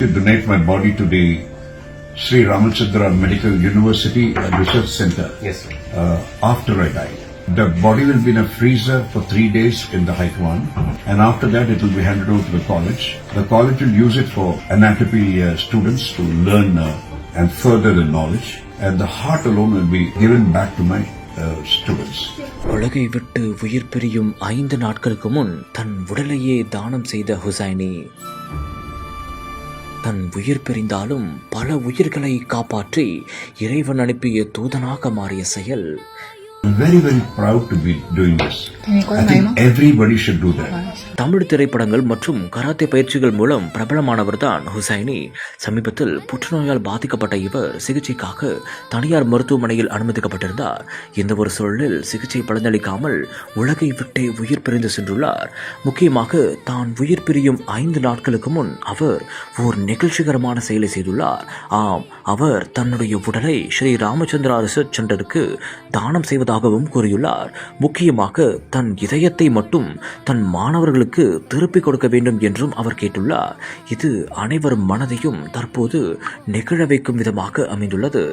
To donate my body to the Sri Ramachandra Medical University and Research Center. Yes, sir. After I die. The body will be in a freezer for 3 days in the Haikwan, and after that it will be handed over to the college. The college will use it for anatomy students to learn and further the knowledge, and the heart alone will be given back to my students. உலகை விட்டு உயிர் பிரியும் 5 நாட்களுக்கு முன் தன் உடலையே தானம் செய்த ஹுசைனி தன் உயிர் பிரிந்தாலும் பல உயிர்களை காப்பாற்றி இறைவன் அனுப்பிய தூதனாக மாறிய செயல். I'm very, very proud to be doing this. I think everybody should do that. Tamil திரைப்படங்கள் மற்றும் கராத்தே பயிற்சிகள் மூலம் பிரபலமானவர்தான் ஹுசைனி. சமீபத்தில் புற்றுநோயால் பாதிக்கப்பட்ட இவர் சிகிச்சைக்காக தனியார் மருத்துவமனையில் அனுமதிக்கப்பட்டிருந்தார். இந்த ஒரு சூழலில் சிகிச்சை பலனளிக்காமல் உலகை விட்டே உயிர் பிரிந்து சென்றுள்ளார். முக்கியமாக தான் உயிர் பிரியும் 5 நாட்களுக்கு முன் அவர் ஓர் நெகிழ்ச்சிகரமான செயலை செய்துள்ளார். ஆம், அவர் தன்னுடைய உடலை ஸ்ரீ ராமச்சந்திரா ரிசர்ச் சென்டருக்கு தானம் செய்வதாகவும் கூறியுள்ளார். முக்கியமாக தன் இதயத்தை மட்டும் தன் மாணவர்களுக்கு திருப்பிக் கொடுக்க வேண்டும் என்றும் அவர் கேட்டுள்ளார். இது அனைவரும் மனதையும் தற்போது நெகிழ வைக்கும் விதமாக அமைந்துள்ளது.